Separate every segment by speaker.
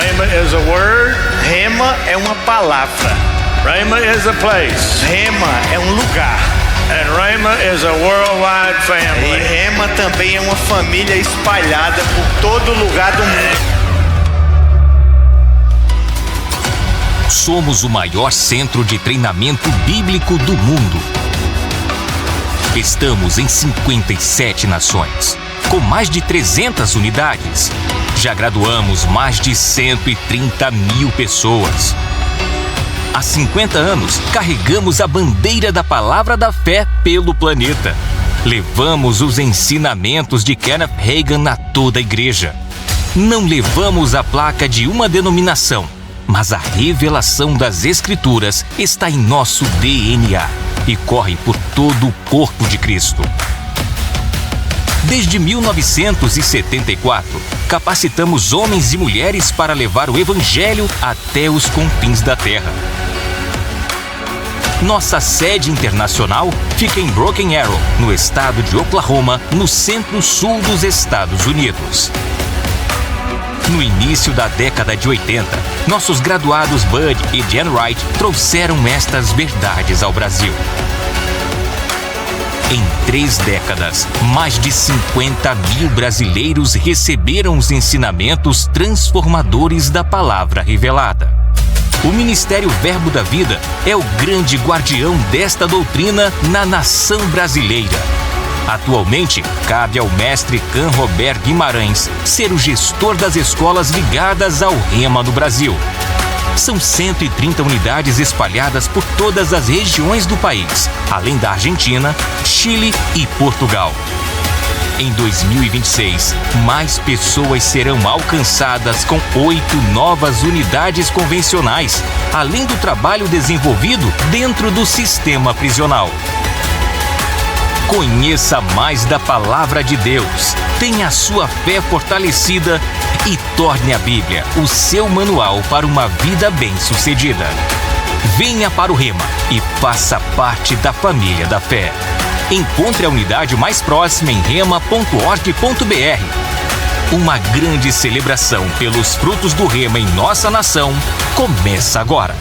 Speaker 1: Rhema is a word. Rhema é uma palavra. Rhema is a place. Rhema é um lugar. And Rhema is a worldwide family. E Rhema também é uma família espalhada por todo lugar do mundo.
Speaker 2: Somos o maior centro de treinamento bíblico do mundo. Estamos em 57 nações, com mais de 300 unidades. Já graduamos mais de 130 mil pessoas. Há 50 anos, carregamos a bandeira da palavra da fé pelo planeta. Levamos os ensinamentos de Kenneth Hagin a toda a igreja. Não levamos a placa de uma denominação, mas a revelação das Escrituras está em nosso DNA e corre por todo o corpo de Cristo. Desde 1974, capacitamos homens e mulheres para levar o Evangelho até os confins da terra. Nossa sede internacional fica em Broken Arrow, no estado de Oklahoma, no centro-sul dos Estados Unidos. No início da década de 80, nossos graduados Bud e Jen Wright trouxeram estas verdades ao Brasil. Em 3 décadas, mais de 50 mil brasileiros receberam os ensinamentos transformadores da palavra revelada. O Ministério Verbo da Vida é o grande guardião desta doutrina na nação brasileira. Atualmente, cabe ao mestre Can Robert Guimarães ser o gestor das escolas ligadas ao Rhema no Brasil. São 130 unidades espalhadas por todas as regiões do país, além da Argentina, Chile e Portugal. Em 2026, mais pessoas serão alcançadas com 8 novas unidades convencionais, além do trabalho desenvolvido dentro do sistema prisional. Conheça mais da Palavra de Deus, tenha a sua fé fortalecida e torne a Bíblia o seu manual para uma vida bem-sucedida. Venha para o Rhema e faça parte da família da fé. Encontre a unidade mais próxima em rhema.org.br. Uma grande celebração pelos frutos do Rhema em nossa nação começa agora.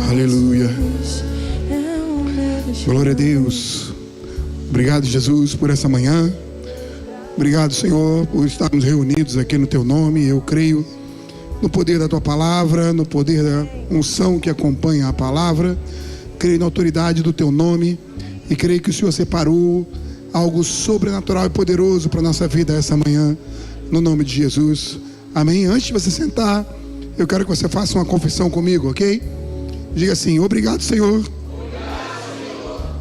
Speaker 3: Aleluia. Glória a Deus. Obrigado, Jesus, por essa manhã. Obrigado, Senhor, por estarmos reunidos aqui no Teu nome. Eu creio no poder da Tua palavra, no poder da unção que acompanha a palavra. Creio na autoridade do Teu nome e creio que o Senhor separou algo sobrenatural e poderoso para a nossa vida essa manhã, no nome de Jesus. Amém? Antes de você sentar, eu quero que você faça uma confissão comigo, ok? Diga assim: obrigado, Senhor,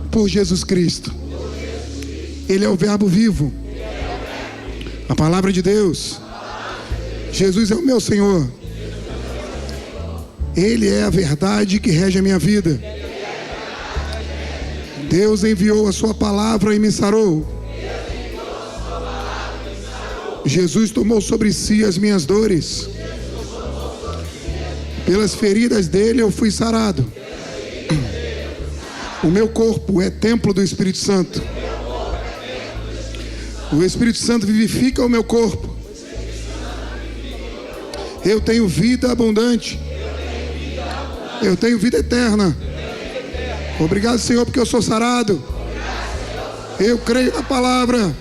Speaker 3: por Jesus Cristo. Ele é o Verbo vivo, a palavra de Deus. Jesus é o meu Senhor. Ele é a verdade que rege a minha vida. Deus enviou a sua palavra e me sarou. Jesus tomou sobre si as minhas dores. Pelas feridas dele eu fui sarado. O meu corpo é templo do Espírito Santo. O Espírito Santo vivifica o meu corpo. Eu tenho vida abundante. Eu tenho vida eterna. Obrigado, Senhor, porque eu sou sarado. Eu creio na palavra.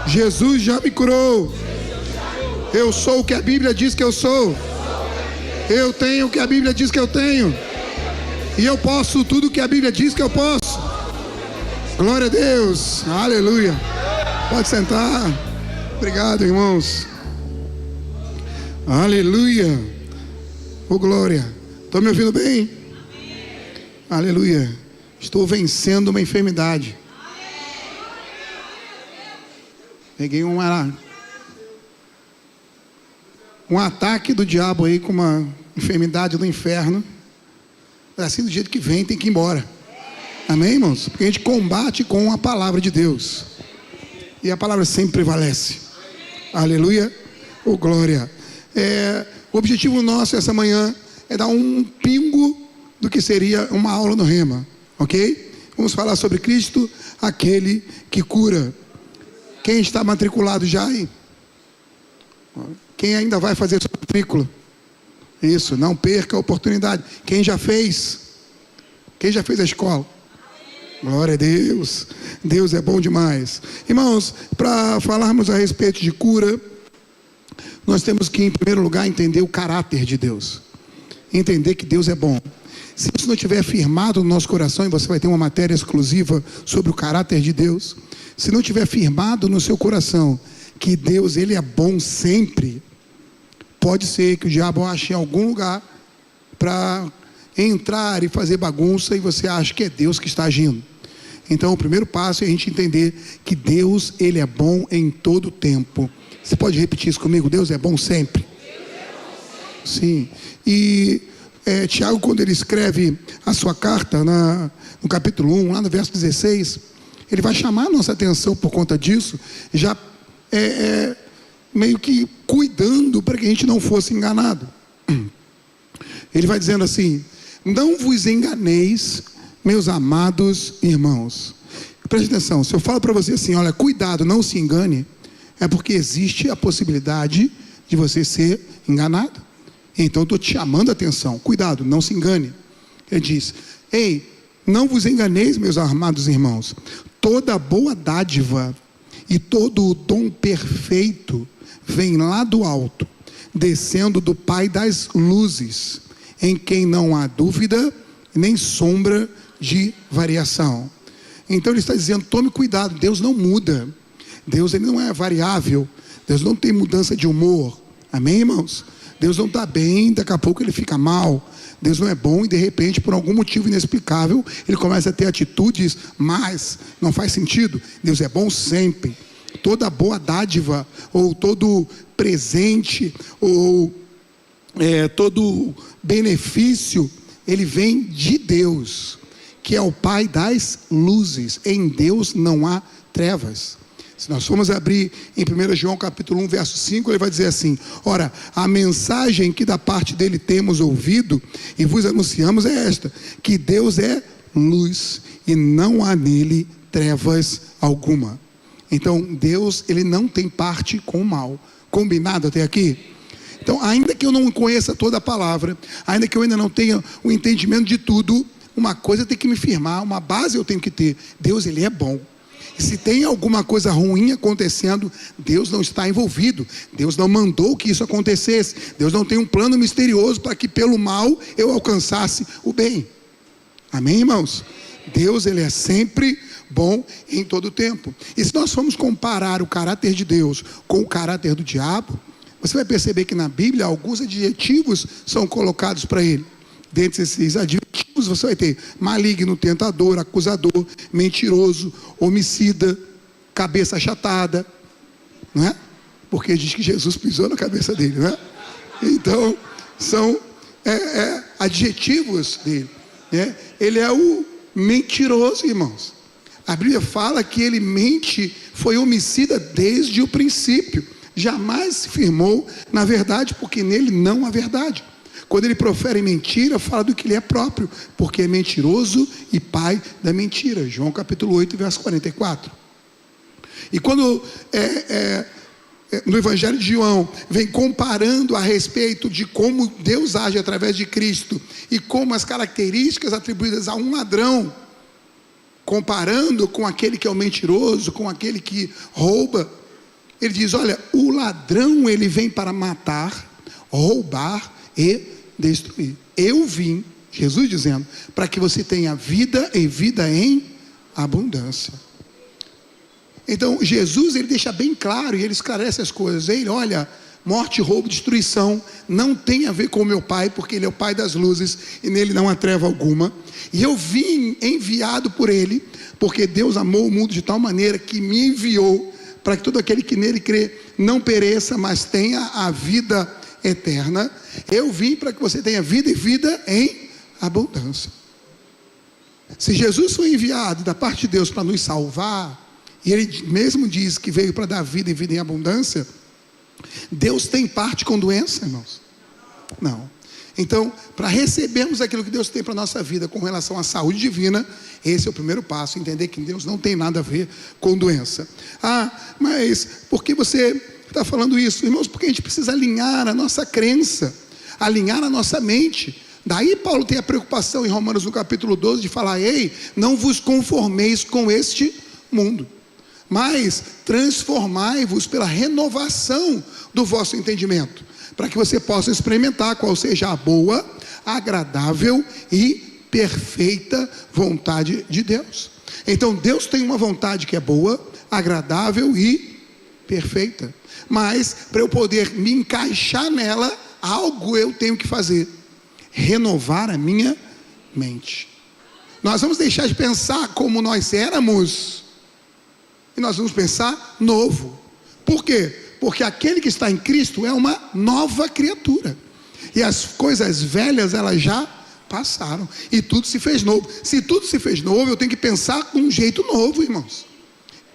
Speaker 3: Jesus já me curou. Eu sou o que a Bíblia diz que eu sou. Eu tenho o que a Bíblia diz que eu tenho. E eu posso tudo que a Bíblia diz que eu posso. Glória a Deus. Aleluia. Pode sentar. Obrigado, irmãos. Aleluia. Oh, glória. Estão me ouvindo bem? Aleluia. Estou vencendo uma enfermidade. Peguei um ataque do diabo aí com uma enfermidade do inferno. Assim, do jeito que vem, tem que ir embora. Amém, irmãos? Porque a gente combate com a palavra de Deus. E a palavra sempre prevalece. Aleluia. Oh, glória. O objetivo nosso essa manhã é dar um pingo do que seria uma aula no Rema. Ok? Vamos falar sobre Cristo, aquele que cura. Quem está matriculado já aí? Quem ainda vai fazer sua matrícula? Isso, não perca a oportunidade. Quem já fez? Quem já fez a escola? Glória a Deus. Deus é bom demais. Irmãos, para falarmos a respeito de cura, nós temos que, em primeiro lugar, entender o caráter de Deus. Entender que Deus é bom. Se isso não estiver firmado no nosso coração, e você vai ter uma matéria exclusiva sobre o caráter de Deus, se não estiver firmado no seu coração que Deus, Ele é bom sempre, pode ser que o diabo ache em algum lugar para entrar e fazer bagunça e você acha que é Deus que está agindo. Então o primeiro passo é a gente entender que Deus, Ele é bom em todo tempo. Você pode repetir isso comigo? Deus é bom sempre. Sim. E Tiago, quando ele escreve a sua carta no capítulo 1, lá no verso 16, ele vai chamar a nossa atenção por conta disso, já meio que cuidando para que a gente não fosse enganado. Ele vai dizendo assim: não vos enganeis, meus amados irmãos. Preste atenção, se eu falo para você assim, olha, cuidado, não se engane, é porque existe a possibilidade de você ser enganado. Então eu estou te chamando a atenção, cuidado, não se engane. Ele diz: ei, não vos enganeis, meus amados irmãos, toda boa dádiva e todo o dom perfeito vem lá do alto, descendo do Pai das luzes, em quem não há dúvida nem sombra de variação. Então ele está dizendo, tome cuidado, Deus não muda. Deus, ele não é variável. Deus não tem mudança de humor. Amém, irmãos? Deus não está bem, daqui a pouco ele fica mal. Deus não é bom e de repente, por algum motivo inexplicável, ele começa a ter atitudes, mas não faz sentido. Deus é bom sempre. Toda boa dádiva, ou todo presente, ou todo benefício, ele vem de Deus, que é o Pai das luzes. Em Deus não há trevas. Se nós formos abrir em 1 João capítulo 1, verso 5, ele vai dizer assim: ora, a mensagem que da parte dele temos ouvido e vos anunciamos é esta, que Deus é luz e não há nele trevas alguma. Então Deus, ele não tem parte com o mal. Combinado até aqui? Então, ainda que eu não conheça toda a palavra, ainda que eu ainda não tenha o entendimento de tudo, uma coisa tem que me firmar, uma base eu tenho que ter. Deus, ele é bom. E se tem alguma coisa ruim acontecendo, Deus não está envolvido. Deus não mandou que isso acontecesse. Deus não tem um plano misterioso para que pelo mal eu alcançasse o bem. Amém, irmãos? Deus, ele é sempre bom em todo o tempo. E se nós formos comparar o caráter de Deus com o caráter do diabo, você vai perceber que na Bíblia alguns adjetivos são colocados para ele. Dentre esses adjetivos você vai ter maligno, tentador, acusador, mentiroso, homicida, cabeça achatada, não é? Porque diz que Jesus pisou na cabeça dele, não é? Então são adjetivos dele, né? Ele é o mentiroso, irmãos. A Bíblia fala que ele mente, foi homicida desde o princípio, jamais se firmou na verdade, porque nele não há verdade. Quando ele profere mentira, fala do que ele é próprio, porque é mentiroso e pai da mentira. João capítulo 8, verso 44. E quando no Evangelho de João vem comparando a respeito de como Deus age através de Cristo e como as características atribuídas a um ladrão, comparando com aquele que é o mentiroso, com aquele que rouba, ele diz, olha, o ladrão ele vem para matar, roubar e destruir. Eu vim Jesus dizendo, para que você tenha vida e vida em abundância. Então Jesus, ele deixa bem claro e ele esclarece as coisas. Ele, olha, morte, roubo, destruição não tem a ver com o meu Pai, porque Ele é o Pai das luzes e nele não há treva alguma. E eu vim enviado por Ele, porque Deus amou o mundo de tal maneira que me enviou para que todo aquele que nele crê não pereça, mas tenha a vida eterna. Eu vim para que você tenha vida e vida em abundância. Se Jesus foi enviado da parte de Deus para nos salvar, e Ele mesmo diz que veio para dar vida e vida em abundância, Deus tem parte com doença, irmãos? Não. Então, para recebermos aquilo que Deus tem para a nossa vida com relação à saúde divina, esse é o primeiro passo, entender que Deus não tem nada a ver com doença. Ah, mas por que você está falando isso? Irmãos, porque a gente precisa alinhar a nossa crença, alinhar a nossa mente. Daí Paulo tem a preocupação em Romanos no capítulo 12 de falar, ei, não vos conformeis com este mundo, mas transformai-vos pela renovação do vosso entendimento, para que você possa experimentar qual seja a boa, agradável e perfeita vontade de Deus. Então Deus tem uma vontade que é boa, agradável e perfeita, mas para eu poder me encaixar nela, algo eu tenho que fazer: renovar a minha mente. Nós vamos deixar de pensar como nós éramos e nós vamos pensar novo. Por quê? Porque aquele que está em Cristo é uma nova criatura, e as coisas velhas elas já passaram e tudo se fez novo. Se tudo se fez novo, eu tenho que pensar com um jeito novo, irmãos.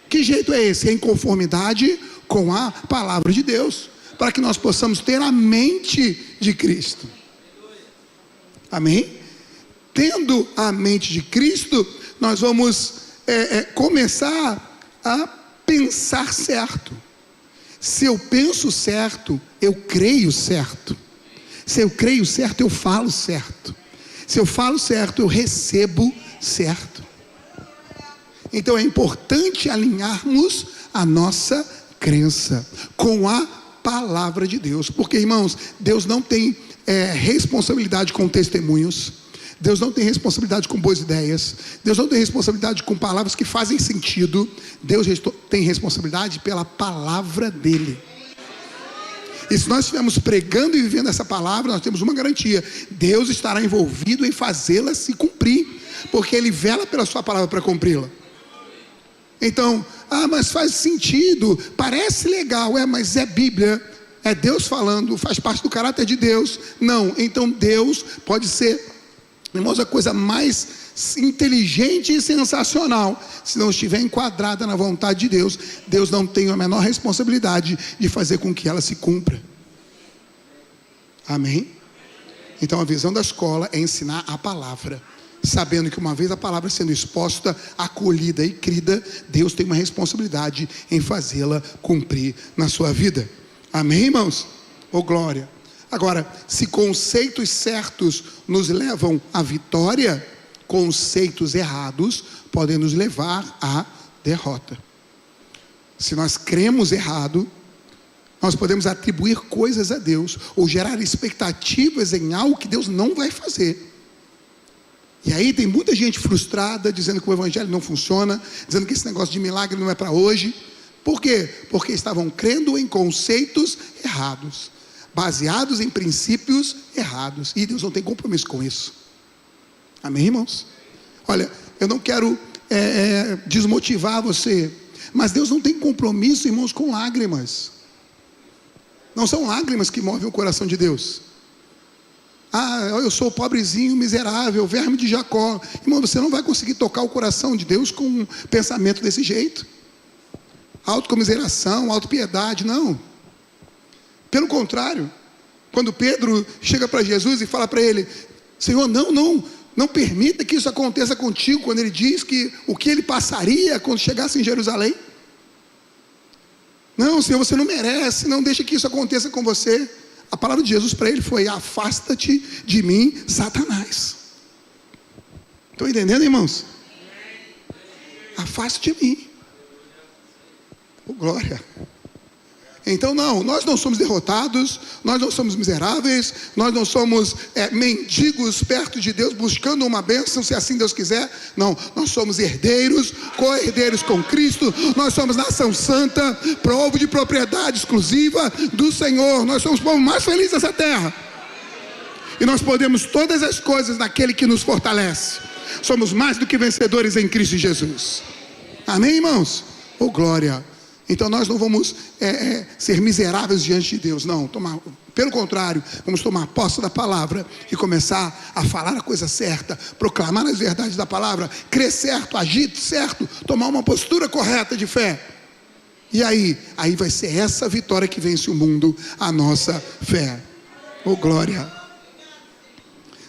Speaker 3: Que jeito é esse? É em conformidade com a palavra de Deus, para que nós possamos ter a mente de Cristo. Amém? Tendo a mente de Cristo, nós vamos começar a pensar certo. Se eu penso certo, eu creio certo. Se eu creio certo, eu falo certo. Se eu falo certo, eu recebo certo. Então é importante alinharmos a nossa crença com a palavra de Deus, porque, irmãos, Deus não tem responsabilidade com testemunhos, Deus não tem responsabilidade com boas ideias, Deus não tem responsabilidade com palavras que fazem sentido. Deus tem responsabilidade pela palavra dele. E se nós estivermos pregando e vivendo essa palavra, nós temos uma garantia: Deus estará envolvido em fazê-la se cumprir, porque Ele vela pela sua palavra para cumpri-la. Então, mas faz sentido, parece legal, mas é Bíblia, é Deus falando, faz parte do caráter de Deus. Não, então Deus pode ser, irmãos, a coisa mais inteligente e sensacional, se não estiver enquadrada na vontade de Deus, Deus não tem a menor responsabilidade de fazer com que ela se cumpra. Amém? Então a visão da escola é ensinar a palavra, sabendo que uma vez a palavra sendo exposta, acolhida e crida, Deus tem uma responsabilidade em fazê-la cumprir na sua vida. Amém, irmãos? Oh, glória! Agora, se conceitos certos nos levam à vitória, conceitos errados podem nos levar à derrota. Se nós cremos errado, nós podemos atribuir coisas a Deus, ou gerar expectativas em algo que Deus não vai fazer. E aí tem muita gente frustrada, dizendo que o evangelho não funciona, dizendo que esse negócio de milagre não é para hoje. Por quê? Porque estavam crendo em conceitos errados, baseados em princípios errados, e Deus não tem compromisso com isso. Amém, irmãos? Olha, eu não quero desmotivar você, mas Deus não tem compromisso, irmãos, com lágrimas. Não são lágrimas que movem o coração de Deus. Eu sou pobrezinho, miserável, verme de Jacó. Irmão, você não vai conseguir tocar o coração de Deus com um pensamento desse jeito. Autocomiseração, autopiedade, não. Pelo contrário, quando Pedro chega para Jesus e fala para ele: Senhor, não permita que isso aconteça contigo, quando ele diz que o que ele passaria quando chegasse em Jerusalém. Não, Senhor, você não merece, não deixa que isso aconteça com você. A palavra de Jesus para ele foi: afasta-te de mim, Satanás. Estão entendendo, irmãos? Afaste de mim. Oh, glória. Então nós não somos derrotados, nós não somos miseráveis, nós não somos mendigos perto de Deus buscando uma bênção, se assim Deus quiser. Não, nós somos herdeiros, co-herdeiros com Cristo, nós somos nação santa, povo de propriedade exclusiva do Senhor, nós somos o povo mais feliz dessa terra. E nós podemos todas as coisas naquele que nos fortalece. Somos mais do que vencedores em Cristo Jesus. Amém, irmãos? Oh, glória! Então nós não vamos ser miseráveis diante de Deus, não. Pelo contrário, vamos tomar posse da palavra e começar a falar a coisa certa, proclamar as verdades da palavra, crer certo, agir certo, tomar uma postura correta de fé. E aí vai ser essa vitória que vence o mundo, a nossa fé. Oh, glória!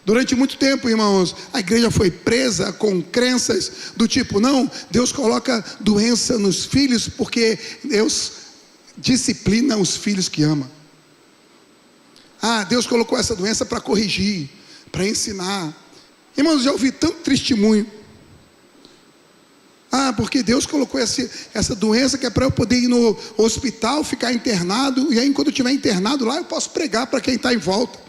Speaker 3: Durante muito tempo, irmãos, a igreja foi presa com crenças do tipo, não, Deus coloca doença nos filhos porque Deus disciplina os filhos que ama. Deus colocou essa doença para corrigir, para ensinar. Irmãos, já ouvi tanto testemunho. Porque Deus colocou essa doença que é para eu poder ir no hospital, ficar internado, e aí enquanto eu estiver internado lá, eu posso pregar para quem está em volta.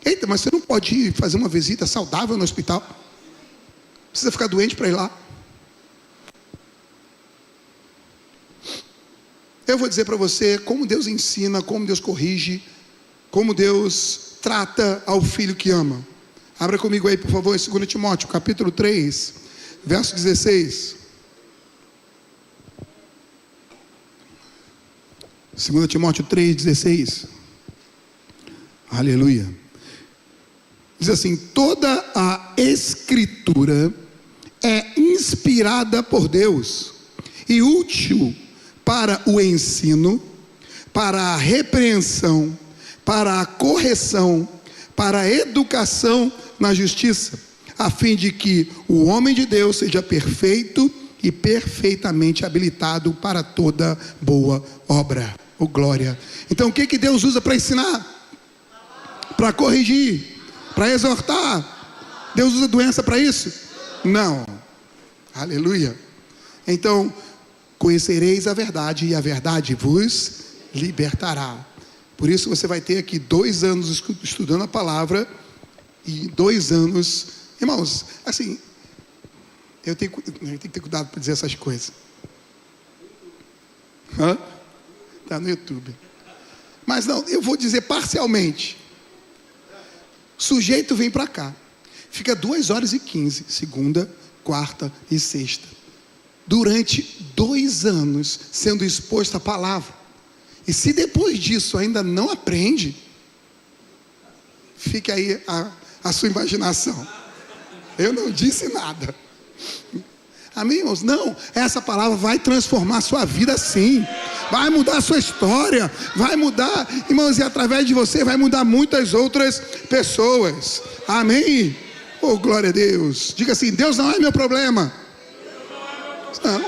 Speaker 3: Eita, mas você não pode ir fazer uma visita saudável no hospital? Precisa ficar doente para ir lá? Eu vou dizer para você como Deus ensina, como Deus corrige, como Deus trata ao filho que ama. Abra comigo aí, por favor, em 2 Timóteo, capítulo 3, verso 16. 2 Timóteo 3, 16. Aleluia. Diz assim: toda a Escritura é inspirada por Deus e útil para o ensino, para a repreensão, para a correção, para a educação na justiça, a fim de que o homem de Deus seja perfeito e perfeitamente habilitado para toda boa obra. Oh, glória! Então o que Deus usa para ensinar? Para corrigir? Para exortar? Deus usa doença para isso? Não. Aleluia. Então, conhecereis a verdade e a verdade vos libertará. Por isso você vai ter aqui 2 anos estudando a palavra e 2 anos... Irmãos, assim, eu tenho que ter cuidado para dizer essas coisas. Está no YouTube. Mas não, eu vou dizer parcialmente. Sujeito vem para cá, fica 2h15, segunda, quarta e sexta, durante 2 anos sendo exposto à palavra. E se depois disso ainda não aprende, fique aí a sua imaginação. Eu não disse nada. Amém, irmãos? Não, essa palavra vai transformar a sua vida sim. Vai mudar a sua história. Vai mudar, irmãos, e através de você vai mudar muitas outras pessoas. Amém? Oh, glória a Deus. Diga assim: Deus não é meu problema.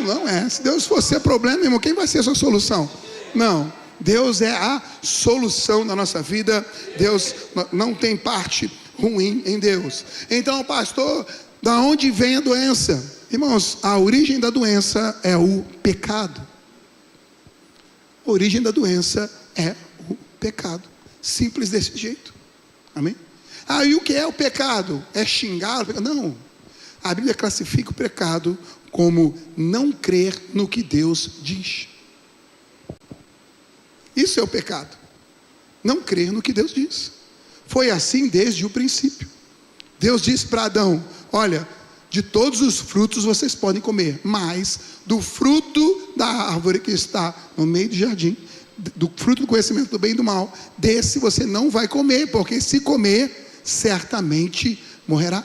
Speaker 3: Não é. Se Deus for ser problema, irmão, quem vai ser a sua solução? Não. Deus é a solução da nossa vida. Deus não tem parte ruim em Deus. Então, pastor, da onde vem a doença? Irmãos, a origem da doença é o pecado. A origem da doença é o pecado. Simples desse jeito. Amém? E o que é o pecado? É xingar? Não. A Bíblia classifica o pecado como não crer no que Deus diz. Isso é o pecado. Não crer no que Deus diz. Foi assim desde o princípio. Deus disse para Adão: olha, de todos os frutos vocês podem comer, mas do fruto da árvore que está no meio do jardim, do fruto do conhecimento do bem e do mal, desse você não vai comer, porque se comer, certamente morrerá.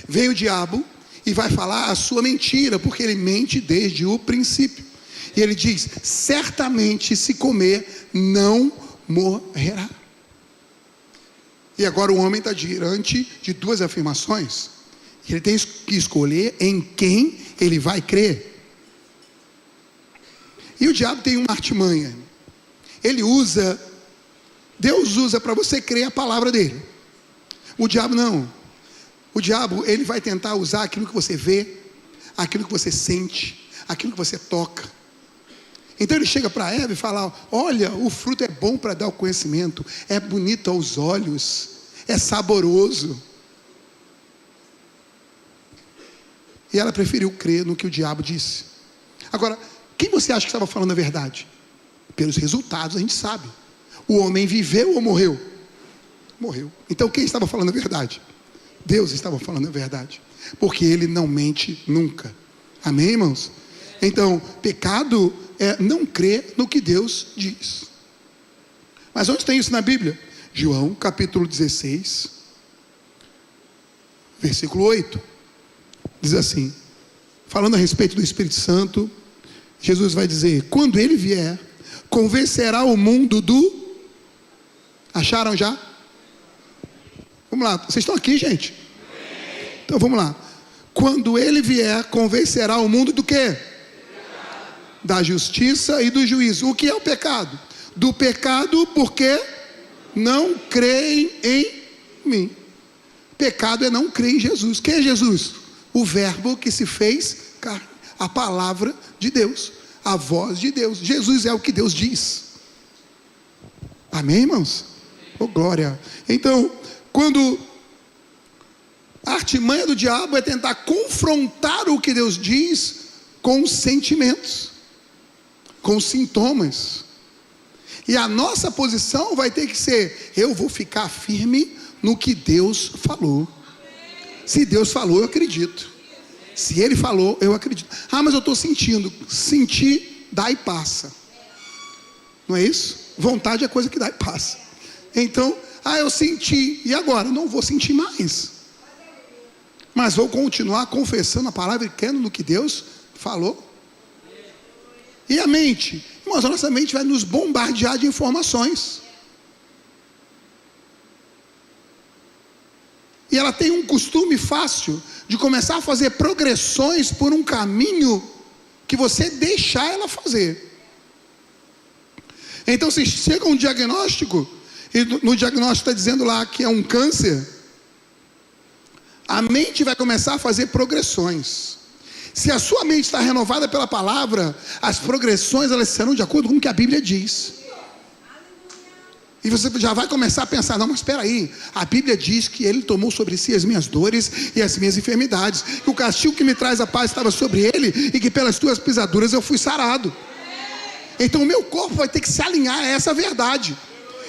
Speaker 3: Vem o diabo e vai falar a sua mentira, porque ele mente desde o princípio. E ele diz: certamente se comer, não morrerá. E agora o homem está diante de 2 afirmações. Ele tem que escolher em quem ele vai crer. E o diabo tem uma artimanha. Deus usa para você crer a palavra dele. O diabo não. O diabo, ele vai tentar usar aquilo que você vê, aquilo que você sente, aquilo que você toca. Então ele chega para Eva e fala: olha, o fruto é bom para dar o conhecimento, é bonito aos olhos, é saboroso. E ela preferiu crer no que o diabo disse. Agora, quem você acha que estava falando a verdade? Pelos resultados a gente sabe. O homem viveu ou morreu? Morreu. Então quem estava falando a verdade? Deus estava falando a verdade, porque Ele não mente nunca. Amém, irmãos? Então, pecado é não crer no que Deus diz. Mas onde tem isso na Bíblia? João capítulo 16, versículo 8. Diz assim, falando a respeito do Espírito Santo, Jesus vai dizer: quando Ele vier, convencerá o mundo do... Acharam já? Vamos lá, vocês estão aqui, gente? Então vamos lá. Quando Ele vier, convencerá o mundo do quê? Da justiça e do juízo. O que é o pecado? Do pecado porque não creem em mim. Pecado é não crer em Jesus. Quem é Jesus? O verbo que se fez carne, a palavra de Deus, a voz de Deus. Jesus é o que Deus diz. Amém, irmãos? Oh, glória. Então, quando a artimanha do diabo é tentar confrontar o que Deus diz com sentimentos, com sintomas. E a nossa posição vai ter que ser: eu vou ficar firme no que Deus falou. Se Deus falou, eu acredito. Se Ele falou, eu acredito. Ah, mas eu estou sentindo. Sentir, dá e passa. Não é isso? Vontade é coisa que dá e passa. Então, eu senti, e agora? Não vou sentir mais. Mas vou continuar confessando a palavra e crendo no que Deus falou. E a mente? Irmãos, a nossa mente vai nos bombardear de informações. E ela tem um costume fácil de começar a fazer progressões por um caminho que você deixar ela fazer. Então, se chega um diagnóstico, e no diagnóstico está dizendo lá que é um câncer, a mente vai começar a fazer progressões. Se a sua mente está renovada pela palavra, as progressões elas serão de acordo com o que a Bíblia diz. E você já vai começar a pensar: não, mas espera aí, a Bíblia diz que Ele tomou sobre si as minhas dores e as minhas enfermidades, que o castigo que me traz a paz estava sobre Ele, e que pelas tuas pisaduras eu fui sarado. Então o meu corpo vai ter que se alinhar a essa verdade.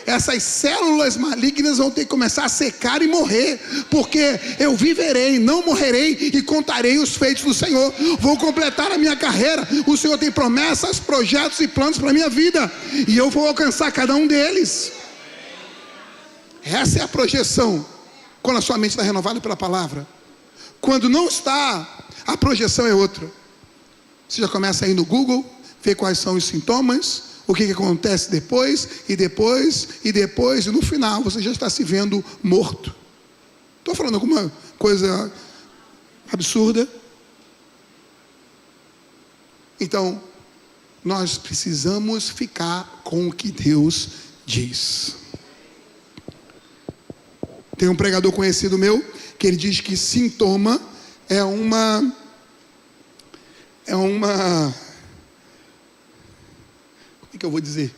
Speaker 3: Essas células malignas vão ter que começar a secar e morrer, porque eu viverei, não morrerei, e contarei os feitos do Senhor. Vou completar a minha carreira. O Senhor tem promessas, projetos e planos para a minha vida, e eu vou alcançar cada um deles. Essa é a projeção, quando a sua mente está renovada pela palavra. Quando não está, a projeção é outra. Você já começa a ir no Google, ver quais são os sintomas, o que acontece depois, e no final você já está se vendo morto. Estou falando alguma coisa absurda? Então, nós precisamos ficar com o que Deus diz. Tem um pregador conhecido meu, que ele diz que sintoma é uma como é que eu vou dizer?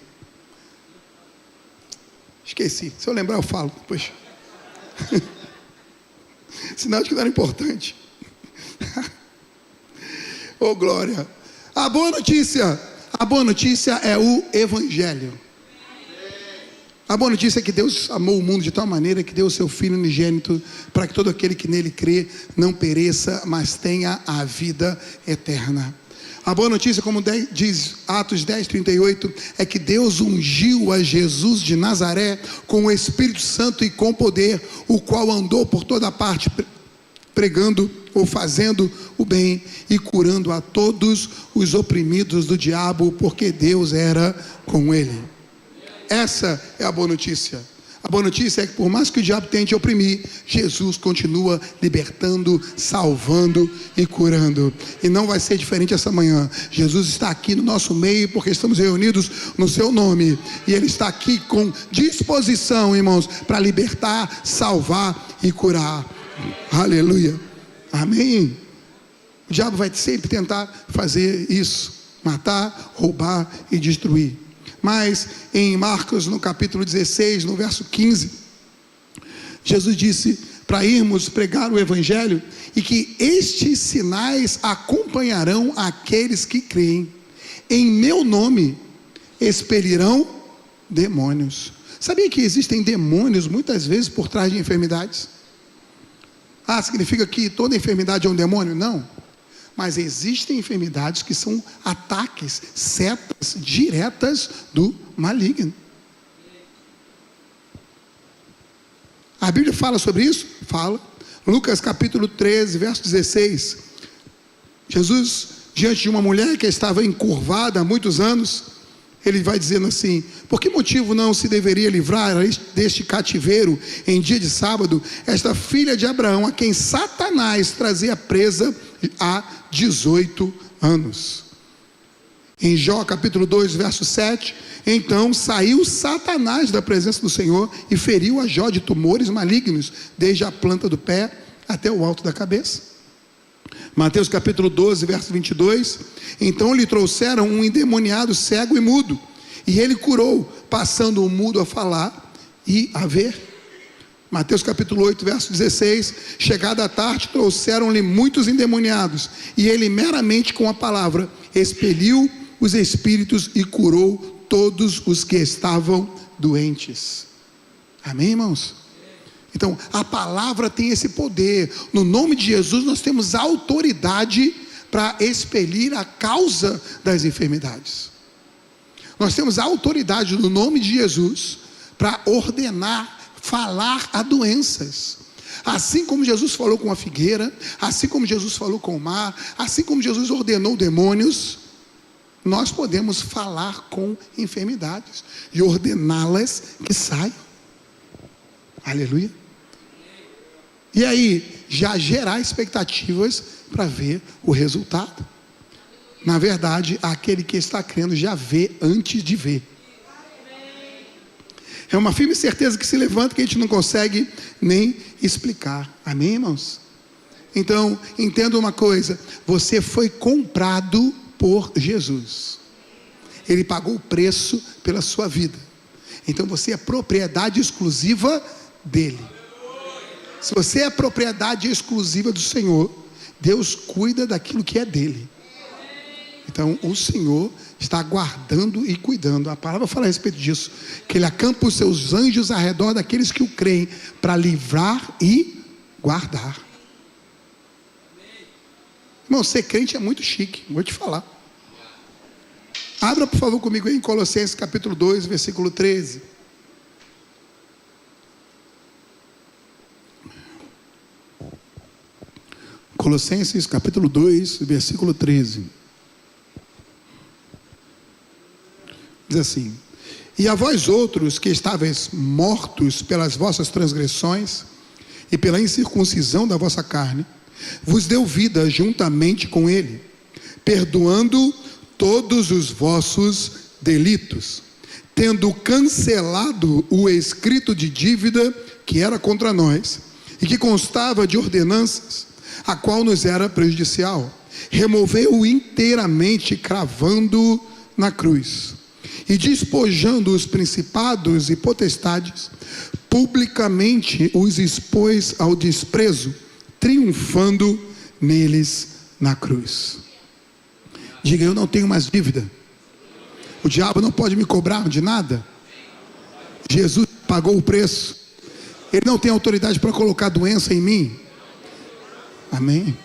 Speaker 3: Esqueci, se eu lembrar eu falo depois. Sinal de que não era importante. Oh, glória. A boa notícia é o Evangelho. A boa notícia é que Deus amou o mundo de tal maneira que deu o seu Filho unigênito, para que todo aquele que nele crê não pereça, mas tenha a vida eterna. A boa notícia, como diz Atos 10:38, é que Deus ungiu a Jesus de Nazaré com o Espírito Santo e com poder, o qual andou por toda parte pregando ou fazendo o bem e curando a todos os oprimidos do diabo, porque Deus era com ele. Essa é a boa notícia. A boa notícia é que por mais que o diabo tente oprimir, Jesus continua libertando, salvando e curando. E não vai ser diferente essa manhã. Jesus está aqui no nosso meio porque estamos reunidos no seu nome. E Ele está aqui com disposição, irmãos, para libertar, salvar e curar. Aleluia. Amém. O diabo vai sempre tentar fazer isso. matar, roubar e destruir. Mas em Marcos, no capítulo 16, no verso 15, Jesus disse para irmos pregar o evangelho e que estes sinais acompanharão aqueles que creem. Em meu nome expelirão demônios. Sabia que existem demônios muitas vezes por trás de enfermidades? Significa que toda enfermidade é um demônio? Não. Mas existem enfermidades que são ataques, setas diretas do maligno. A Bíblia fala sobre isso? Fala. Lucas capítulo 13, verso 16. Jesus, diante de uma mulher que estava encurvada há muitos anos, ele vai dizendo assim: por que motivo não se deveria livrar deste cativeiro em dia de sábado esta filha de Abraão, a quem Satanás trazia presa há 18 anos? Em Jó capítulo 2, verso 7, então saiu Satanás da presença do Senhor e feriu a Jó de tumores malignos, desde a planta do pé até o alto da cabeça. Mateus capítulo 12, verso 22, então lhe trouxeram um endemoniado cego e mudo, e ele curou, passando o mudo a falar e a ver. Mateus capítulo 8, verso 16, chegada a tarde, trouxeram-lhe muitos endemoniados, e ele meramente com a palavra expeliu os espíritos e curou todos os que estavam doentes. Amém, irmãos? Então, a palavra tem esse poder. No nome de Jesus nós temos autoridade para expelir a causa das enfermidades. Nós temos autoridade no nome de Jesus para ordenar, falar a doenças. Assim como Jesus falou com a figueira, assim como Jesus falou com o mar, assim como Jesus ordenou demônios, nós podemos falar com enfermidades e ordená-las que saiam. Aleluia. E aí, já gerar expectativas para ver o resultado. Na verdade, aquele que está crendo já vê antes de ver. É uma firme certeza que se levanta que a gente não consegue nem explicar. Amém, irmãos? Então, entenda uma coisa: você foi comprado por Jesus. Ele pagou o preço pela sua vida. Então você é propriedade exclusiva dele. Se você é propriedade exclusiva do Senhor, Deus cuida daquilo que é dele. Então o Senhor está guardando e cuidando. A palavra fala a respeito disso, que ele acampa os seus anjos ao redor daqueles que o creem, para livrar e guardar. Irmão, ser crente é muito chique, vou te falar. Abra por favor comigo aí em Colossenses capítulo 2, versículo 13. Colossenses capítulo 2, versículo 13. Diz assim: e a vós outros que estáveis mortos pelas vossas transgressões e pela incircuncisão da vossa carne, vos deu vida juntamente com ele, perdoando todos os vossos delitos, tendo cancelado o escrito de dívida que era contra nós e que constava de ordenanças, a qual nos era prejudicial, removeu-o inteiramente, cravando na cruz, e despojando os principados e potestades, publicamente os expôs ao desprezo, triunfando neles na cruz. Diga: eu não tenho mais dívida. O diabo não pode me cobrar de nada. Jesus pagou o preço. Ele não tem autoridade para colocar doença em mim. Amém?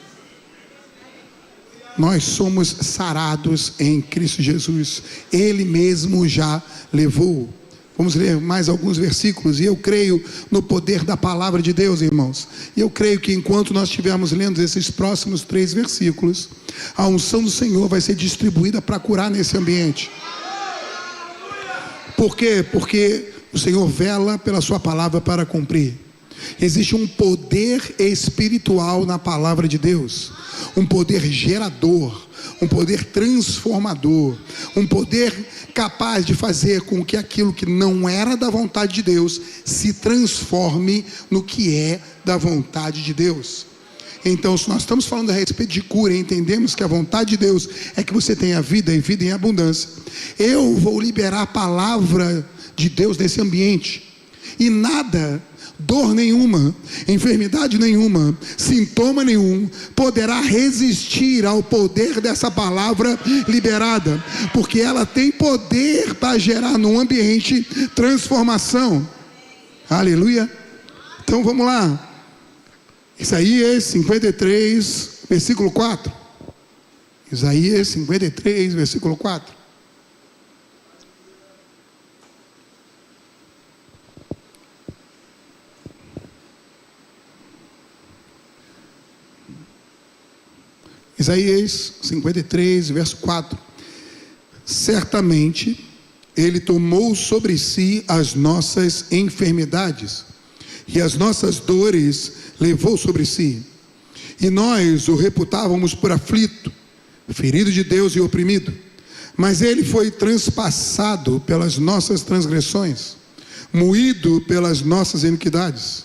Speaker 3: Nós somos sarados em Cristo Jesus. Ele mesmo já levou. Vamos ler mais alguns versículos. E eu creio no poder da palavra de Deus, irmãos. E eu creio que enquanto nós estivermos lendo esses próximos 3 versículos, a unção do Senhor vai ser distribuída para curar nesse ambiente. Por quê? Porque o Senhor vela pela sua palavra para cumprir. Existe um poder espiritual na palavra de Deus, um poder gerador, um poder transformador, um poder capaz de fazer com que aquilo que não era da vontade de Deus se transforme no que é da vontade de Deus. Então, se nós estamos falando a respeito de cura e entendemos que a vontade de Deus é que você tenha vida e vida em abundância, eu vou liberar a palavra de Deus nesse ambiente, e nada, dor nenhuma, enfermidade nenhuma, sintoma nenhum poderá resistir ao poder dessa palavra liberada, porque ela tem poder para gerar num ambiente transformação. Aleluia. Então vamos lá, Isaías 53 versículo 4. Isaías 53 versículo 4. Isaías 53, verso 4. Certamente Ele tomou sobre si as nossas enfermidades, e as nossas dores levou sobre si. E nós o reputávamos por aflito, ferido de Deus e oprimido. Mas Ele foi transpassado pelas nossas transgressões, moído pelas nossas iniquidades.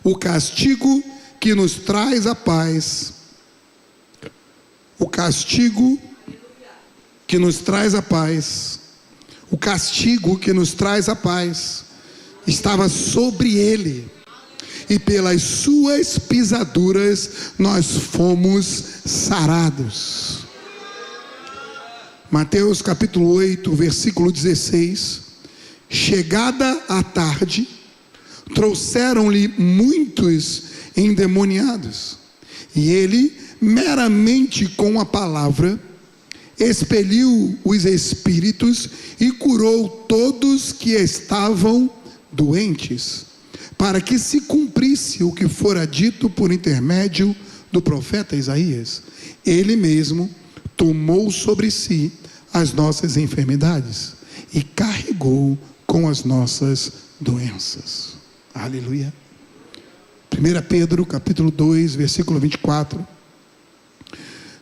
Speaker 3: O castigo que nos traz a paz, o castigo que nos traz a paz, o castigo que nos traz a paz, estava sobre Ele, e pelas suas pisaduras nós fomos sarados. Mateus capítulo 8, versículo 16. Chegada a tarde, trouxeram-lhe muitos endemoniados, e ele, meramente com a palavra, expeliu os espíritos e curou todos que estavam doentes, para que se cumprisse o que fora dito por intermédio do profeta Isaías: Ele mesmo tomou sobre si as nossas enfermidades e carregou com as nossas doenças. Aleluia. 1 Pedro capítulo 2, versículo 24.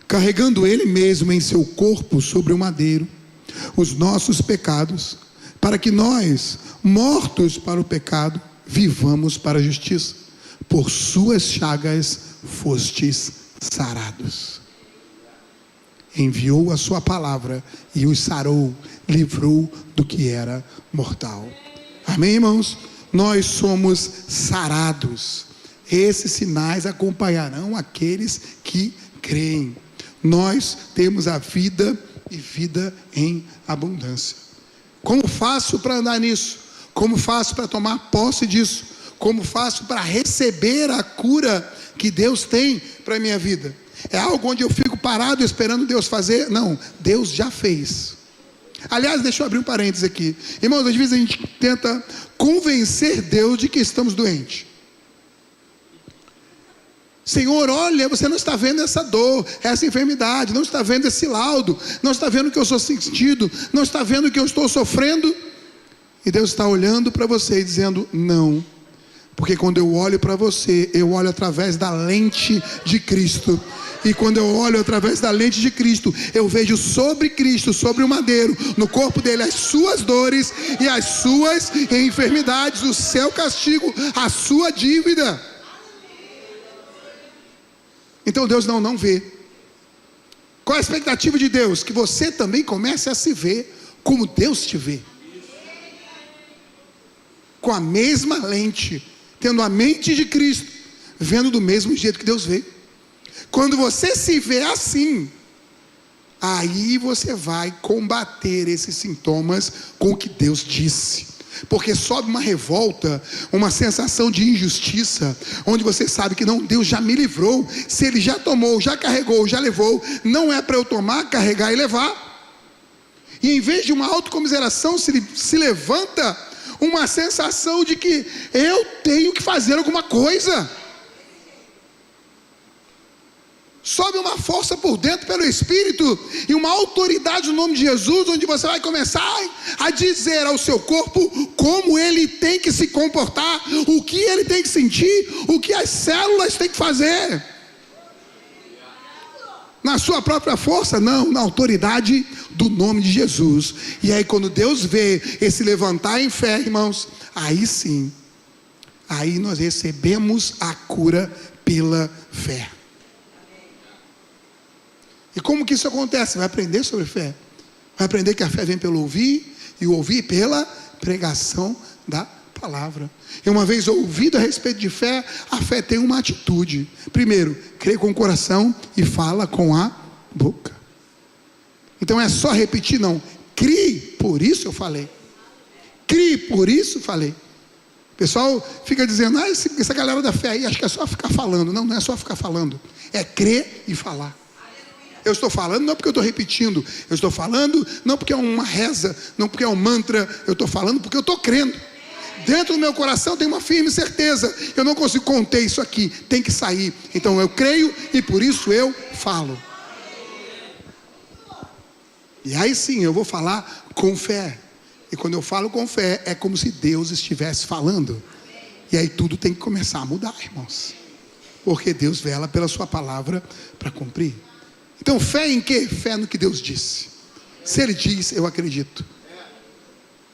Speaker 3: Carregando Ele mesmo em seu corpo sobre o madeiro os nossos pecados, para que nós, mortos para o pecado, vivamos para a justiça. Por suas chagas fostes sarados. Enviou a sua palavra e os sarou, livrou do que era mortal. Amém, irmãos? Nós somos sarados. Esses sinais acompanharão aqueles que creem. Nós temos a vida e vida em abundância. Como faço para andar nisso? Como faço para tomar posse disso? Como faço para receber a cura que Deus tem para a minha vida? É algo onde eu fico parado esperando Deus fazer? Não, Deus já fez. Aliás, deixa eu abrir um parênteses aqui. Irmãos, às vezes a gente tenta convencer Deus de que estamos doentes. Senhor, olha, você não está vendo essa dor, essa enfermidade, não está vendo esse laudo, não está vendo o que eu sou sentindo, não está vendo o que eu estou sofrendo. E Deus está olhando para você e dizendo: não, porque quando eu olho para você, eu olho através da lente de Cristo. E quando eu olho através da lente de Cristo, eu vejo sobre Cristo, sobre o madeiro, no corpo dele, as suas dores e as suas enfermidades, o seu castigo, a sua dívida. Então Deus não vê. Qual é a expectativa de Deus? Que você também comece a se ver como Deus te vê, com a mesma lente, tendo a mente de Cristo, vendo do mesmo jeito que Deus vê. Quando você se vê assim, aí você vai combater esses sintomas com o que Deus disse. Porque sobe uma revolta, uma sensação de injustiça, onde você sabe que não, Deus já me livrou. Se Ele já tomou, já carregou, já levou, não é para eu tomar, carregar e levar. E em vez de uma autocomiseração, se levanta uma sensação de que eu tenho que fazer alguma coisa. Sobe uma força por dentro pelo Espírito e uma autoridade no nome de Jesus, onde você vai começar a dizer ao seu corpo como ele tem que se comportar, o que ele tem que sentir, o que as células têm que fazer. Na sua própria força? Não, na autoridade do nome de Jesus. E aí quando Deus vê esse levantar em fé, irmãos, aí sim, aí nós recebemos a cura pela fé. E como que isso acontece? Vai aprender sobre fé. Vai aprender que a fé vem pelo ouvir, e o ouvir pela pregação da palavra. E uma vez ouvido a respeito de fé, a fé tem uma atitude. Primeiro, crê com o coração e fala com a boca. Então é só repetir, não. Crie, por isso eu falei. Crie, por isso falei. O pessoal fica dizendo, essa galera da fé aí, acho que é só ficar falando. Não, não é só ficar falando. É crer e falar. Eu estou falando não porque eu estou repetindo. Eu estou falando não porque é uma reza, não porque é um mantra. Eu estou falando porque eu estou crendo. Dentro do meu coração tem uma firme certeza. Eu não consigo conter isso aqui. Tem que sair. Então eu creio e por isso eu falo. E aí sim eu vou falar com fé. E quando eu falo com fé, é como se Deus estivesse falando. E aí tudo tem que começar a mudar, irmãos. Porque Deus vela pela sua palavra para cumprir. Então fé em quê? Fé no que Deus disse. Se Ele diz, eu acredito.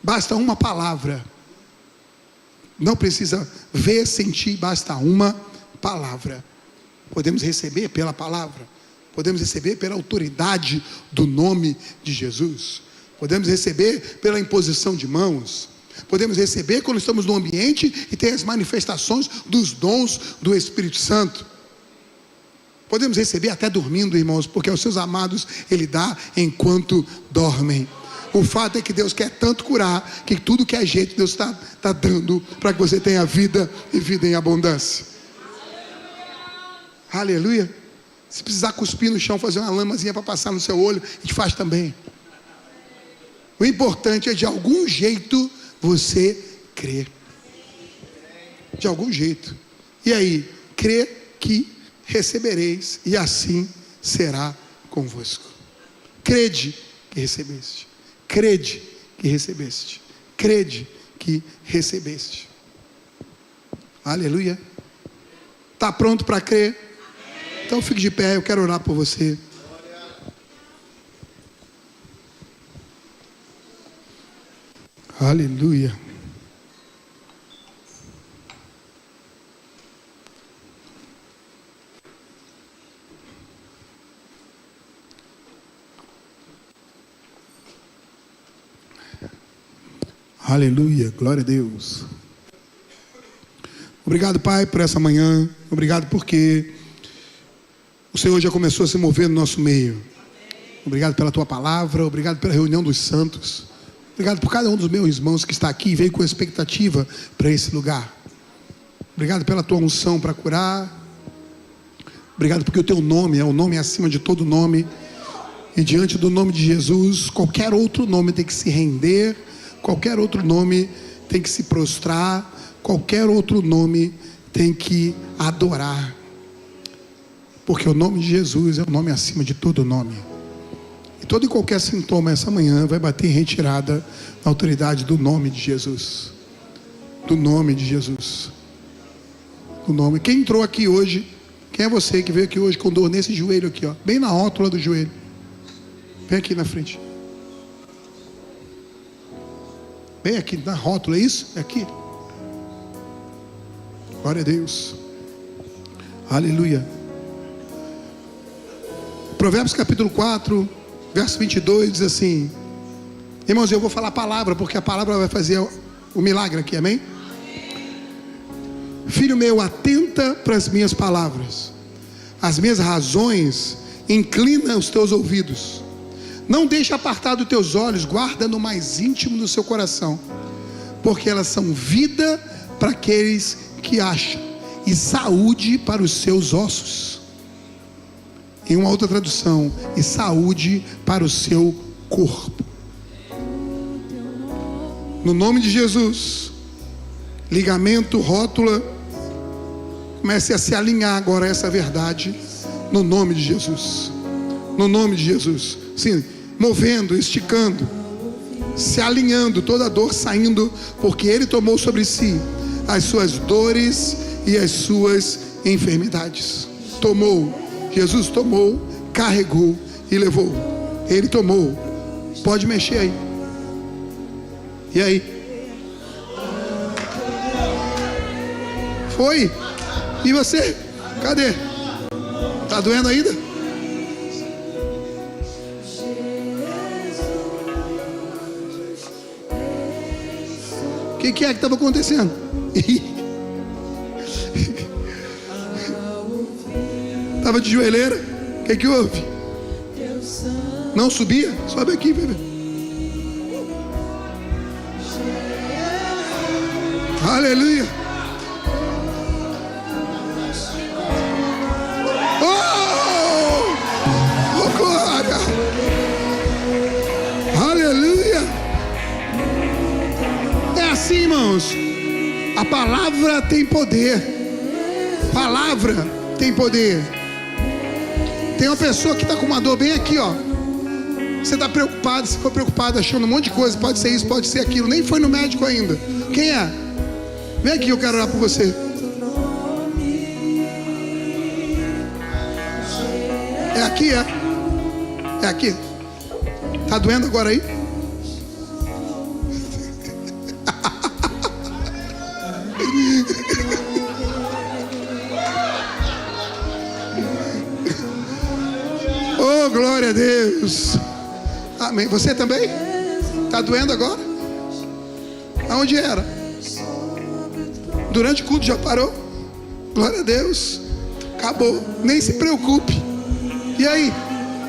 Speaker 3: Basta uma palavra. Não precisa ver, sentir, basta uma palavra. Podemos receber pela palavra. Podemos receber pela autoridade do nome de Jesus. Podemos receber pela imposição de mãos. Podemos receber quando estamos no ambiente e tem as manifestações dos dons do Espírito Santo. Podemos receber até dormindo, irmãos, porque aos seus amados Ele dá enquanto dormem. O fato é que Deus quer tanto curar, que tudo que é jeito Deus está dando para que você tenha vida e vida em abundância. Aleluia. Se precisar cuspir no chão, fazer uma lamazinha para passar no seu olho, a gente faz também. O importante é de algum jeito você crer. De algum jeito. E aí, crê que recebereis, e assim será convosco. Crede que recebeste. Crede que recebeste. Crede que recebeste. Aleluia. Está pronto para crer? Então fique de pé, eu quero orar por você. Aleluia. Aleluia, glória a Deus. Obrigado, Pai, por essa manhã. Obrigado porque o Senhor já começou a se mover no nosso meio. Obrigado pela Tua palavra. Obrigado pela reunião dos santos. Obrigado por cada um dos meus irmãos que está aqui e veio com expectativa para esse lugar. Obrigado pela Tua unção para curar. Obrigado porque o Teu nome é o nome acima de todo nome. E diante do nome de Jesus, qualquer outro nome tem que se render. Qualquer outro nome tem que se prostrar. Qualquer outro nome tem que adorar. Porque o nome de Jesus é o nome acima de todo nome. E todo e qualquer sintoma essa manhã vai bater em retirada na autoridade do nome de Jesus. Do nome de Jesus. Do nome. Quem entrou aqui hoje? Quem é você que veio aqui hoje com dor nesse joelho aqui, ó, bem na rótula do joelho? Vem aqui na frente. Bem aqui na rótula, é isso? É aqui. Glória a Deus. Aleluia. Provérbios capítulo 4, verso 22 diz assim: irmãos, eu vou falar a palavra, porque a palavra vai fazer o milagre aqui, amém? Filho meu, atenta para as minhas palavras, as minhas razões, inclina os teus ouvidos. Não deixe apartar dos teus olhos, guarda no mais íntimo do seu coração, porque elas são vida para aqueles que acham, e saúde para os seus ossos. Em uma outra tradução, e saúde para o seu corpo. No nome de Jesus, ligamento, rótula, comece a se alinhar agora a essa verdade, no nome de Jesus. No nome de Jesus. Sim, movendo, esticando, se alinhando, toda a dor saindo, porque Ele tomou sobre si as suas dores e as suas enfermidades. Tomou, Jesus tomou, carregou e levou. Ele tomou. Pode mexer aí. E aí? Foi? E você? Cadê? Tá doendo ainda? O que é que estava acontecendo? Estava de joelheira? O que houve? Não subia? Sobe aqui, bebê. Aleluia. Oh, glória. Aleluia. É assim, irmãos. A palavra tem poder. Palavra tem poder. Tem uma pessoa que está com uma dor bem aqui, ó. Você está preocupado, você ficou preocupado achando um monte de coisa. Pode ser isso, pode ser aquilo. Nem foi no médico ainda. Quem é? Vem aqui, eu quero orar por você. É aqui, é? É aqui. Tá doendo agora aí? Oh, glória a Deus. Amém. Você também? Tá doendo agora? Aonde era? Durante o culto já parou? Glória a Deus. Acabou. Nem se preocupe. E aí?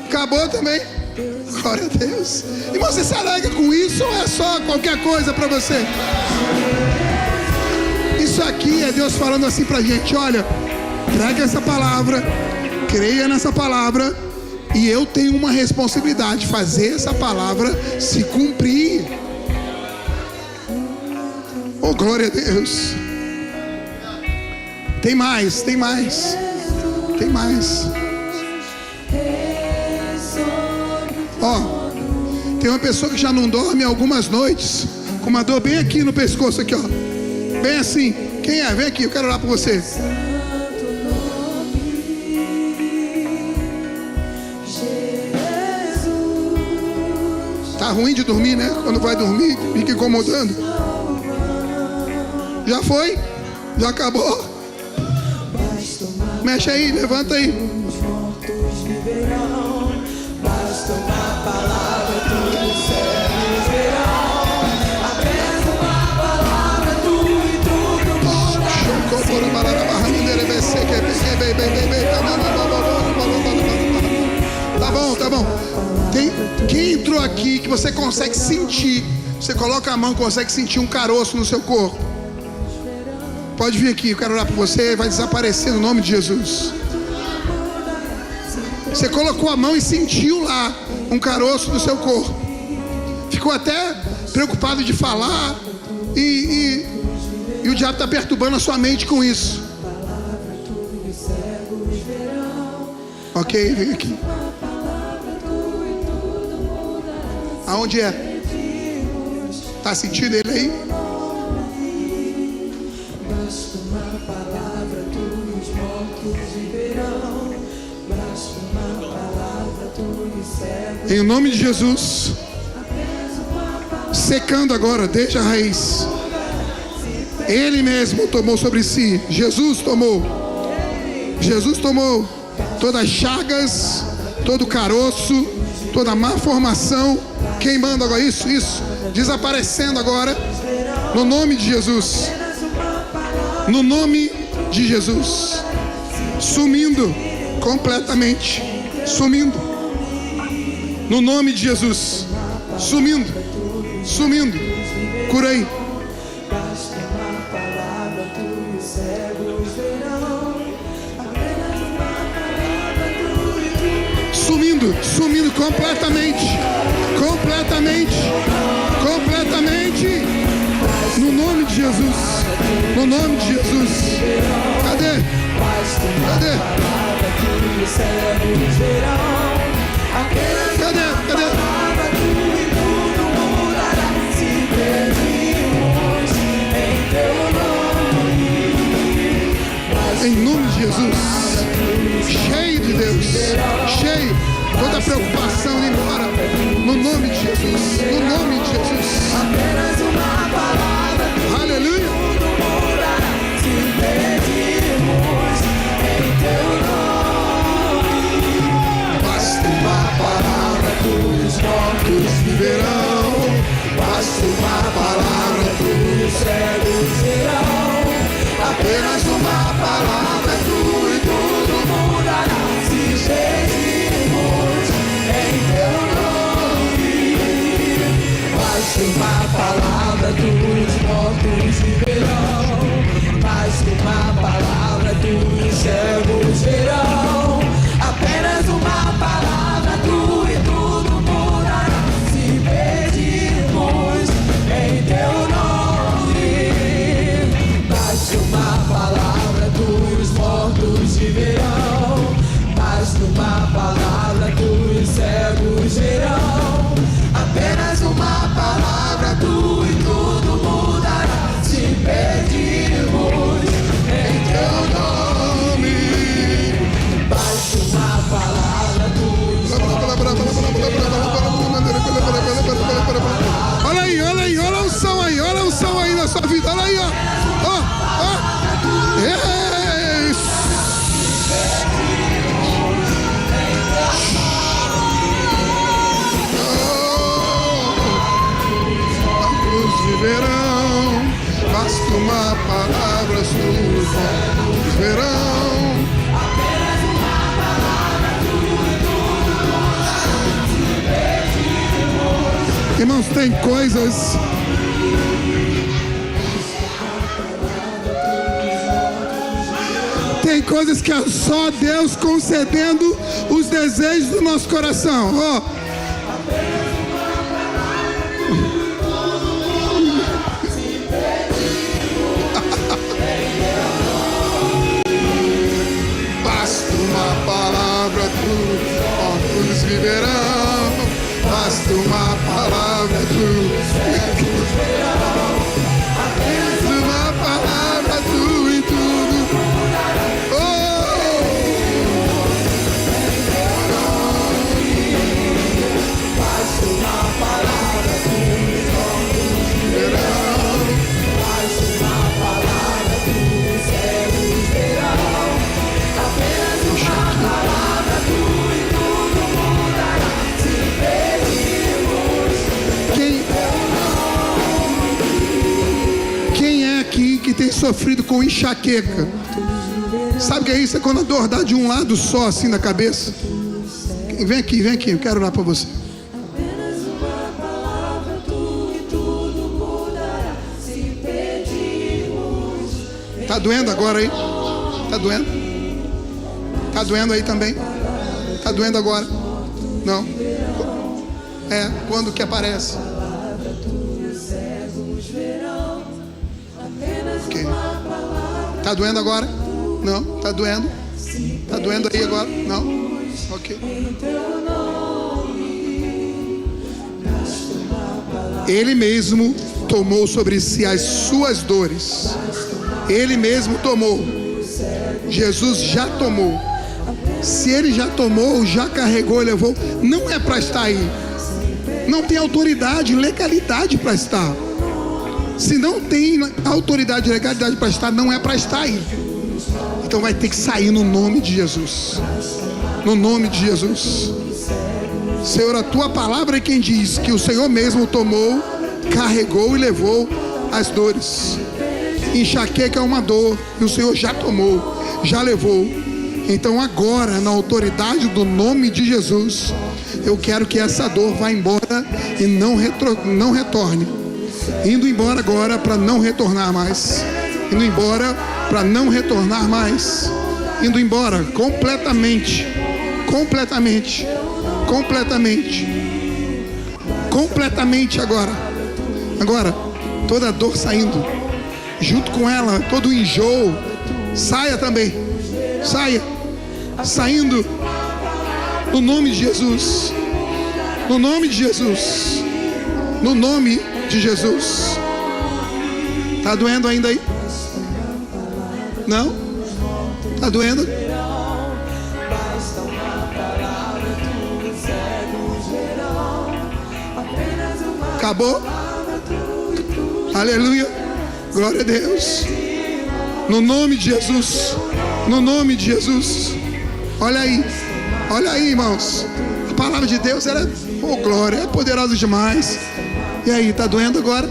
Speaker 3: Acabou também? Glória a Deus. E você se alegra com isso ou é só qualquer coisa para você? Isso aqui é Deus falando assim pra gente: olha, traga essa palavra, creia nessa palavra, e eu tenho uma responsabilidade de fazer essa palavra se cumprir. Oh, glória a Deus. Tem mais, tem mais. Tem mais. Ó, tem uma pessoa que já não dorme algumas noites, com uma dor bem aqui no pescoço, aqui, ó. Bem assim. Quem é? Vem aqui, eu quero orar por você. Tá ruim de dormir, né? Quando vai dormir, fica incomodando. Já foi? Já acabou? Mexe aí, levanta aí. Tá bom. Quem entrou aqui que você consegue sentir? Você coloca a mão, consegue sentir um caroço no seu corpo? Pode vir aqui, eu quero orar por você. Vai desaparecer no nome de Jesus. Você colocou a mão e sentiu lá um caroço no seu corpo. Ficou até preocupado de falar. E o diabo está perturbando a sua mente com isso. Ok, vem aqui. Aonde é? Tá sentindo ele aí? Em nome de Jesus, secando agora, desde a raiz. Ele mesmo tomou sobre si. Jesus tomou todas as chagas, todo caroço, toda má formação, queimando agora, isso, desaparecendo agora, no nome de Jesus. No nome de Jesus. Sumindo completamente. Sumindo. No nome de Jesus. Sumindo. Cura aí. Sumindo completamente. No nome de Jesus. Cadê? Em nome de Jesus. Cheio de Deus. Cheio. Toda preocupação indo embora. No nome de Jesus.
Speaker 4: Apenas uma palavra.
Speaker 3: Aleluia.
Speaker 4: Tudo mudará se pedirmos em teu nome.
Speaker 3: mortos viverão. Basta uma palavra, os cegos verão. Apenas uma palavra, tu e tudo mudará. Se pedimos em teu nome. Basta uma palavra, os mortos viverão. Basta uma palavra, os cegos verão. Apenas uma palavra, tu e tudo mudará. Se pedimos em teu nome. Basta uma palavra, os mortos viverão. Basta uma palavra, os cegos verão. Apenas uma palavra, tu e tudo mudará. Se pedimos em teu nome. Basta uma palavra, olha aí, olha aí, olha o som aí na sua vida, olha aí, ó. Viverão, basta uma palavra, os verão.
Speaker 4: Apenas uma palavra, tu e tudo.
Speaker 3: Irmãos, tem coisas. Tem coisas que é só Deus concedendo os desejos do nosso coração. Ó. Viverão, basta uma palavra, uma palavra, tu e tudo. Oh! Basta uma palavra, viverão, basta uma palavra, tu cegos verão. Apenas uma palavra, tu e tudo mudará. Se pedimos quem é aqui que tem sofrido com enxaqueca? Sabe o que é isso? É quando a dor dá de um lado só, assim, na cabeça. Vem aqui, eu quero orar para você.
Speaker 4: Apenas uma palavra, tu e tudo mudará. Se pedimos.
Speaker 3: Tá doendo agora aí? Tá doendo? Tá doendo aí também? Tá doendo agora? Não? É, quando que aparece? Ok. Tá doendo agora? Não? Tá doendo? Tá doendo aí agora? Não? Ok. Ele mesmo tomou sobre si as suas dores. Ele mesmo tomou. Jesus já tomou. Se ele já tomou, já carregou, levou, não é para estar aí. Não tem autoridade, legalidade para estar. Se não tem autoridade, legalidade para estar, não é para estar aí. Então vai ter que sair no nome de Jesus. No nome de Jesus. Senhor, a tua palavra é quem diz que o Senhor mesmo tomou, carregou e levou as dores. Enxaqueca é uma dor e o Senhor já tomou, já levou. Então agora, na autoridade do nome de Jesus, eu quero que essa dor vá embora e não retorne. Indo embora agora para não retornar mais. Indo embora para não retornar mais. Indo embora completamente. Completamente. Completamente. Completamente agora. Agora, toda a dor saindo. Junto com ela, todo o enjoo. Saia também. Saia. Saindo. No nome de Jesus. No nome de Jesus. No nome de Jesus. Tá doendo ainda aí? Não? Tá doendo? Acabou? Aleluia. Glória a Deus. No nome de Jesus. No nome de Jesus. Olha aí. Olha aí, irmãos. A palavra de Deus, ela Oh, glória, é poderoso demais. E aí, tá doendo agora?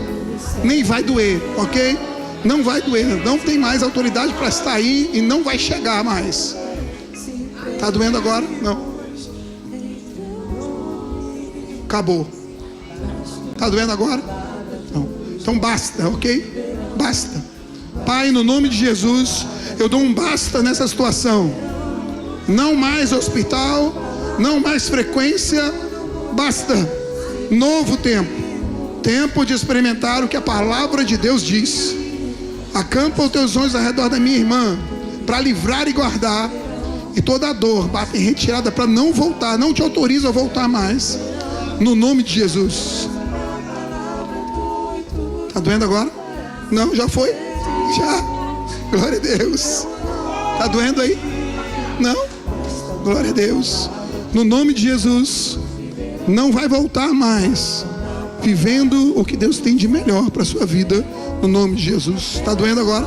Speaker 3: Nem vai doer, ok? Não vai doer, não tem mais autoridade para estar aí e não vai chegar mais. Tá doendo agora? Não. Acabou. Tá doendo agora? Não. Então basta, ok? Basta. Pai, no nome de Jesus, eu dou um basta nessa situação. Não mais hospital, não mais frequência, basta. Novo tempo. Tempo de experimentar o que a palavra de Deus diz. Acampa os teus olhos ao redor da minha irmã, para livrar e guardar. E toda a dor bate em retirada para não voltar. Não te autorizo a voltar mais. No nome de Jesus. Tá doendo agora? Não, já foi? Já. Glória a Deus. Tá doendo aí? Não? Glória a Deus. No nome de Jesus. Não vai voltar mais. Vivendo o que Deus tem de melhor para a sua vida. No nome de Jesus. Tá doendo agora?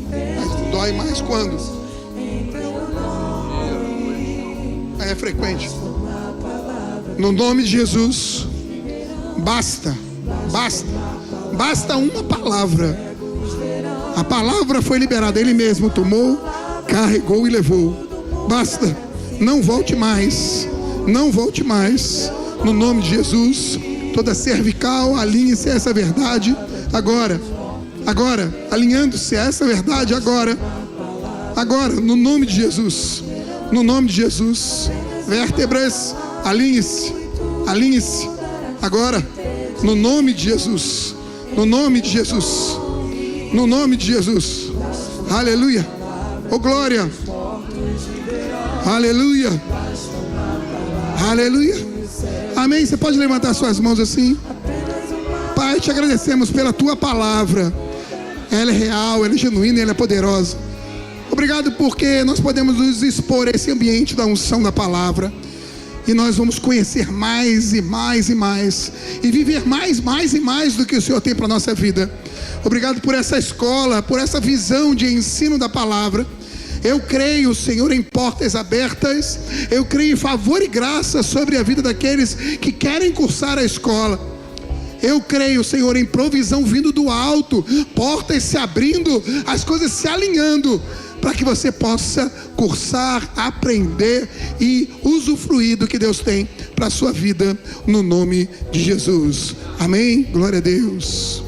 Speaker 3: Mas dói mais quando? É frequente. No nome de Jesus. Basta. Basta. Basta uma palavra. A palavra foi liberada. Ele mesmo tomou, carregou e levou. Basta. Não volte mais. Não volte mais. No nome de Jesus. Toda cervical, alinhe-se a essa verdade agora. Agora, alinhando-se a essa verdade agora. Agora, no nome de Jesus. No nome de Jesus. Vértebras, alinhe-se. Alinhe-se. Agora, no nome de Jesus. No nome de Jesus. No nome de Jesus. Aleluia. Oh, glória. Aleluia. Aleluia. Amém. Você pode levantar suas mãos assim. Pai, te agradecemos pela tua palavra. Ela é real, ela é genuína, ela é poderosa. Obrigado porque nós podemos nos expor a esse ambiente da unção da palavra. E nós vamos conhecer mais e mais e mais. E viver mais e mais do que o Senhor tem para a nossa vida. Obrigado por essa escola, por essa visão de ensino da palavra. Eu creio, Senhor, em portas abertas. Eu creio em favor e graça sobre a vida daqueles que querem cursar a escola. Eu creio, Senhor, em provisão vindo do alto. Portas se abrindo, as coisas se alinhando, para que você possa cursar, aprender e usufruir do que Deus tem para a sua vida, no nome de Jesus. Amém? Glória a Deus.